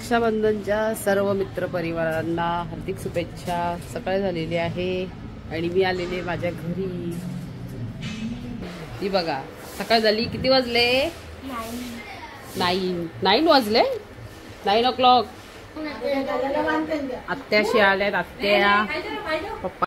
रक्षाबंधनच्या सर्व मित्र परिवारांना हार्दिक शुभेच्छा। सकाळ झालेली आहे आणि मी आलेले माझ्या घरी। ही बघा सकाळ झाली। किती वाजले? 9 वाजले। 9 o'clock। आत्याशी आल्यात आत्या पप्पा।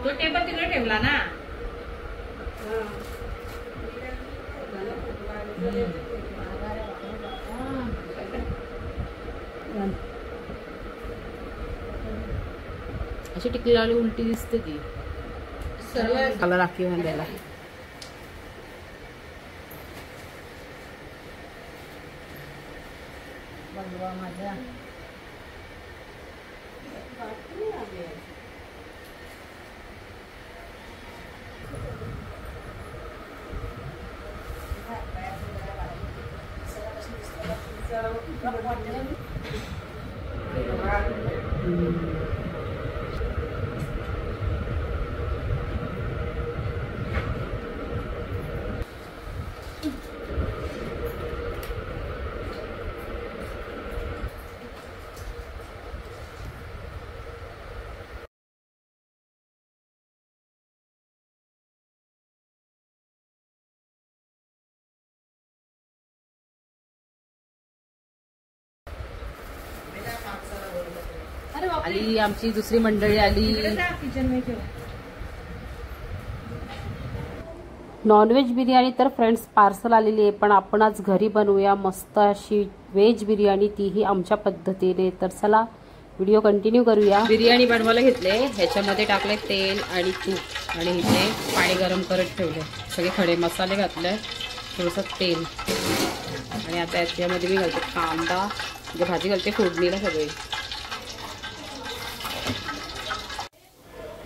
तो टेबल तिकडे ठेवला ना। अशी टिकली लावली उलटी दिसते ती सर्व कलर राखी बांधायला। बघवा माझा आली आमची दुसरी मंडळी आली। नॉनव्हेज बिर्याणी तर फ्रेंड्स पार्सल आलेली आहे, पण आपण आज घरी बनवूया मस्त अशी व्हेज बिर्याणी, तीही आमच्या पद्धतीने। तर चला व्हिडिओ कंटिन्यू करूया। बिर्याणी बनवायला घेतले, ह्याच्यामध्ये टाकले तेल आणि तूप आणि इथे पाणी गरम करत ठेवले। सगळे खडे मसाले घातले, थोडंसं तेल आणि आता याच्यामध्ये मी घालते कांदा, म्हणजे भाजी घालते फोडणीला सगळे।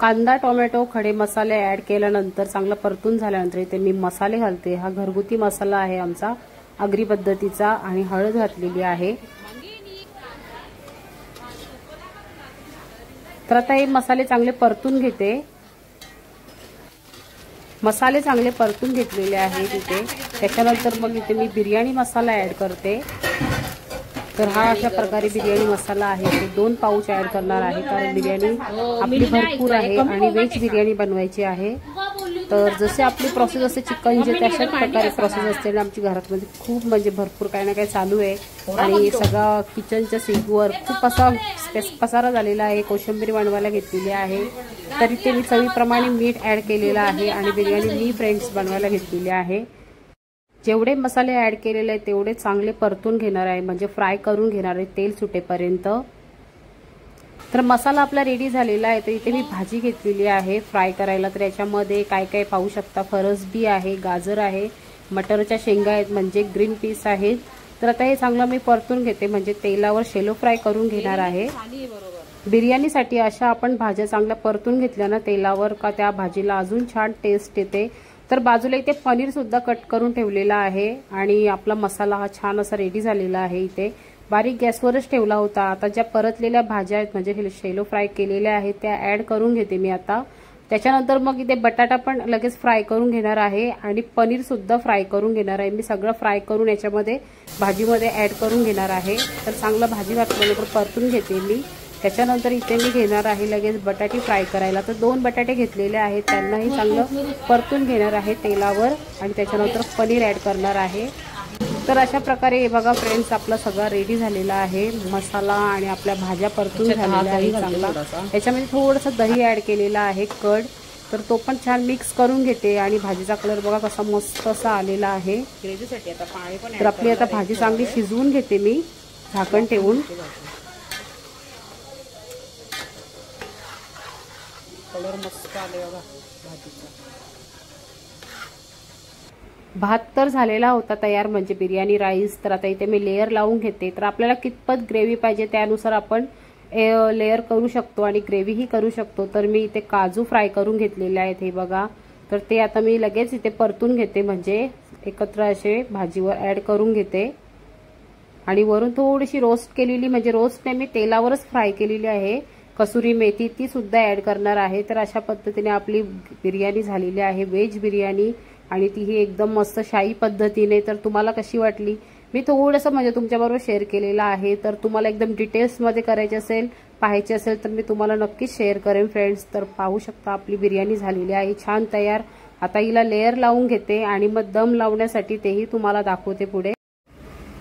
कांदा टोमॅटो खडे मसाले ऍड केल्यानंतर चांगलं परतून झाल्यानंतर इथे मी मसाले घालते। हा घरगुती मसाला आहे आमचा आगरी पद्धतीचा, आणि हळद घातलेली आहे। तर आता हे मसाले चांगले परतून घेते। मसाले चांगले परतून घेतलेले आहेत इथे। त्याच्यानंतर मग इथे मी बिर्याणी मसाला ऍड करते। तर हा अशा प्रकारे बिर्याणी मसाला आहे, ते 2 पाऊच ऍड करणार आहे, कारण बिर्याणी आपली भरपूर आहे आणि व्हेज बिर्याणी बनवायची आहे। तर जसे आपली प्रोसेस असते चिकनची, तशाच प्रकारे प्रोसेस असते ना आमची घरात। खूप म्हणजे भरपूर काही ना काही चालू आहे आणि सगळा किचनच्या सिंकवर खूप असा पसारा झालेला आहे। कोशिंबीर बनवायला घेतलेली आहे, तरी ते मी चवीप्रमाणे मीठ ऍड केलेलं आहे आणि बिर्याणी मी फ्रेंड्स बनवायला घेतलेली आहे। जेवढे मसाले ऍड केलेले आहेत तेवढे चांगले परतून घेणार आहे, म्हणजे फ्राय करून घेणार आहे तेल सुटेपर्यंत। तर मसाला आपला रेडी झालेला आहे। तर इथे मी भाजी घेतलेली आहे फ्राय करायला। तर याच्यामध्ये काय काय पाहू शकता, फरसबी आहे, गाजर आहे, मटरच्या शेंगा आहेत, म्हणजे ग्रीन पीस आहेत। तर आता हे चांगलं मी परतून घेते, म्हणजे तेलावर शेलो फ्राय करून घेणार आहे। बिर्याणीसाठी अशा आपण भाज्या चांगल्या परतून घेतल्या ना तेलावर, का त्या भाजीला अजून छान टेस्ट येते। तर बाजूला इथे पनीर सुद्धा कट करून ठेवलेला आहे आणि आपला मसाला हा छान असा रेडी झालेला आहे। इथे बारीक गॅसवरच ठेवला होता। आता ज्या परतलेल्या भाज्या आहेत, म्हणजे शेलो फ्राय केलेल्या आहेत, त्या ऍड करून घेते मी आता। त्याच्यानंतर मग इथे बटाटा पण लगेच फ्राय करून घेणार आहे आणि पनीर सुद्धा फ्राय करून घेणार आहे। मी सगळं फ्राय करून याच्यामध्ये भाजीमध्ये ऍड करून घेणार आहे। तर चांगलं भाजी घातल्यानंतर परतून घेते मी। त्याच्यानंतर इथे मी घेणार आहे लगेच बटाटे फ्राय करायला। तर 2 बटाटे घेतलेले आहेत, त्यांनाही चांगलं परतून घेणार आहे तेलावर आणि त्याच्यानंतर पनीर ऍड करणार आहे। तर अशा प्रकारे बघा फ्रेंड्स आपला सगळा रेडी झालेला आहे। मसाला आणि आपल्या भाज्या परतून झालेल्या आहेत चांगला। याच्यामध्ये थोडंसं दही ऍड केलेला आहे, कर्ड। तर तो पण छान मिक्स करून घेते आणि भाजीचा कलर बघा कसा मस्त असा आलेला आहे ग्रेव्हीसाठी। आता पाणी पण तर आपली आता भाजी चांगली शिजवून घेते मी झाकण ठेवून। कलर मस्त आले बघा भाजीचा। भात तर झालेला होता तयार, म्हणजे बिर्याणी राईस। तर आता इथे मी लेयर लावून घेते। तर आपल्याला कितपत ग्रेव्ही पाहिजे त्यानुसार आपण लेयर करू शकतो आणि ग्रेव्हीही करू शकतो। तर मी इथे काजू फ्राय करून घेतलेले आहेत हे बघा। तर ते आता मी लगेच इथे परतून घेते, म्हणजे एकत्र असे भाजीवर ऍड करून घेते। आणि वरून थोडीशी रोस्ट केलेली, म्हणजे रोस्ट नाही मी तेलावरच फ्राय केलेली आहे, कसुरी मेथी ती सुद्धा ॲड करणार आहे। तर अशा पद्धतीने आपली बिर्याणी झालेली आहे, व्हेज बिर्याणी, आणि ती ही एकदम मस्त शाही पद्धतीने। तर तुम्हाला कशी वाटली? मी थोडंसं म्हणजे तुमच्याबरोबर शेअर केलेलं आहे। तर तुम्हाला एकदम डिटेल्समध्ये करायचे असेल, पाहायचे असेल तर मी तुम्हाला नक्कीच शेअर करेन फ्रेंड्स। तर पाहू शकता आपली बिर्याणी झालेली आहे छान तयार। आता हिला लेयर लावून घेते आणि मग दम लावण्यासाठी तेही तुम्हाला दाखवते पुढे।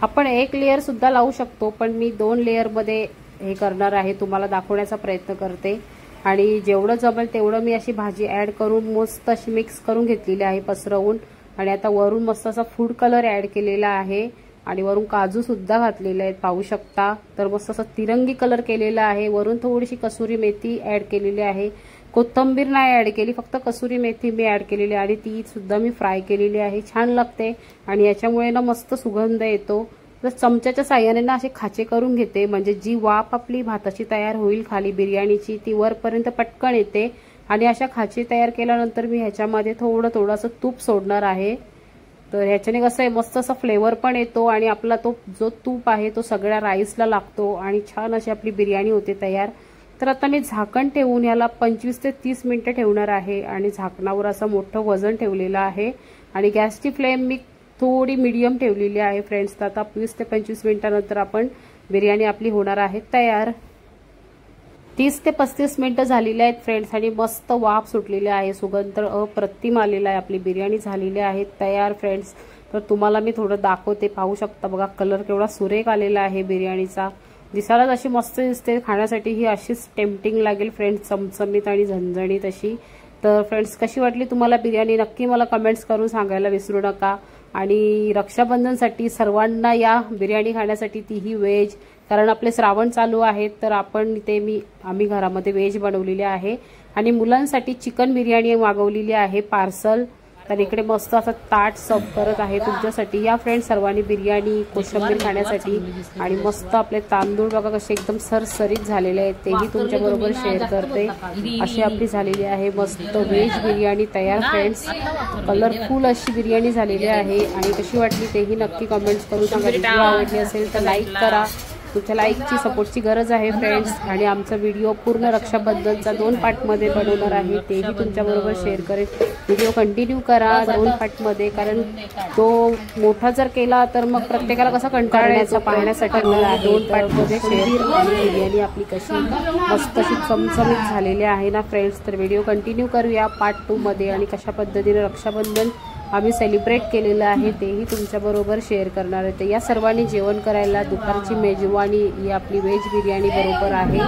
आपण एक लेयर सुद्धा लावू शकतो, पण मी 2 लेयरमध्ये हे करणार आहे, तुम्हाला दाखवण्याचा प्रयत्न करते। आणि जेवढं जमेल तेवढं मी अशी भाजी ॲड करून मस्त अशी मिक्स करून घेतलेली आहे पसरवून। आणि आता वरून मस्त असा फूड कलर ॲड केलेला आहे आणि वरून काजू सुद्धा घातलेले आहेत, पाहू शकता। तर मस्त असं तिरंगी कलर केलेला आहे। वरून थोडीशी कसुरी मेथी ॲड केलेली आहे, कोथिंबीर नाही ॲड केली, फक्त कसुरी मेथी मी ॲड केलेली आहे आणि ती सुद्धा मी फ्राय केलेली आहे। छान लागते आणि याच्यामुळे ना मस्त सुगंध येतो। तर चमच्याच्या साह्याने ना असे खाचे करून घेते, म्हणजे जी वाफ आपली भाताची तयार होईल खाली बिर्याणीची ती वरपर्यंत पटकन येते। आणि अशा खाचे तयार केल्यानंतर मी ह्याच्यामध्ये थोडंसं तूप सोडणार आहे। तर ह्याच्याने कसं आहे मस्त असा फ्लेवर पण येतो आणि आपला तो जो तूप आहे तो सगळ्या राईसला लागतो आणि छान अशी आपली बिर्याणी होते तयार। तर आता मी झाकण ठेवून याला 25 ते 30 मिनिटं ठेवणार आहे आणि झाकणावर असं मोठं वजन ठेवलेलं आहे आणि गॅसची फ्लेम मी थोडी मीडियम ठेवलेली आहे फ्रेंड्स। तर आता 20 ते 25 मिनिटांनंतर आपण बिर्याणी आपली होणार आहे तयार। 30 ते 35 मिनिटं झालेली आहेत फ्रेंड्स आणि मस्त वाफ सुटलेली आहे, सुगंध अप्रतिम आलेला आहे, आपली बिर्याणी झालेली आहे तयार फ्रेंड्स। तर तुम्हाला मी थोडं दाखवते, पाहू शकता बघा कलर केवढा सुरेख आलेला आहे बिर्याणीचा, दिसायलाच अशी मस्त दिसते, खाण्यासाठी ही अशीच टेम्पटिंग लागेल फ्रेंड्स, चमचमीत आणि झणझणीत अशी। तर फ्रेंड्स कशी वाटली तुम्हाला बिर्याणी नक्की मला कमेंट्स करून सांगायला विसरू नका। आणि रक्षाबंधनसाठी सर्वांना या बिर्याणी खाण्यासाठी, तीही व्हेज, कारण आपले श्रावण चालू आहेत तर आपण इथे आम्ही घरामध्ये व्हेज बनवलेली आहे। आणि मुलांसाठी चिकन बिर्याणी मागवलेली आहे पार्सल। तर इकडे मस्त असं ताट सर्व करत आहे तुमच्यासाठी। या फ्रेंड्स सर्वांनी बिर्याणी कोशिंबीर खाण्यासाठी। आणि मस्त आपले तांदूळ बघा कसे एकदम सरसरीत झालेले आहेत, तेही तुमच्याबरोबर शेअर करते। अशी आपली झालेली आहे मस्त व्हेज बिर्याणी तयार फ्रेंड्स, कलरफुल अशी बिर्याणी झालेली आहे। आणि कशी वाटली तेही नक्की कमेंट्स करून सांगा। व्हिडिओ आवडली असेल तर लाईक करा, तुमच्या लाईकची सपोर्टची गरज आहे फ्रेंड्स। आणि आमचा व्हिडिओ पूर्ण रक्षाबंधनचा 2 पार्टमध्ये बनवणार आहे, तेही तुमच्याबरोबर शेअर करेन। व्हिडिओ कंटिन्यू करा 2 पार्टमध्ये, कारण तो मोठा जर केला तर मग प्रत्येकाला कसं कंटाळायचं पाहण्यासाठी 2 पार्टमध्ये शेअर। आणि बिर्याणी आपली कशी मस्त अशी चमचमीत झालेली आहे ना फ्रेंड्स। तर व्हिडिओ कंटिन्यू करूया पार्ट 2 मध्ये आणि कशा पद्धतीने रक्षाबंधन आम्ही सेलिब्रेट केलेलं आहे तेही तुमच्याबरोबर शेअर करणार आहे। तर या सर्वांनी जेवण करायला दुपारची मेजवानी ही आपली व्हेज बिर्याणी बरोबर आहे।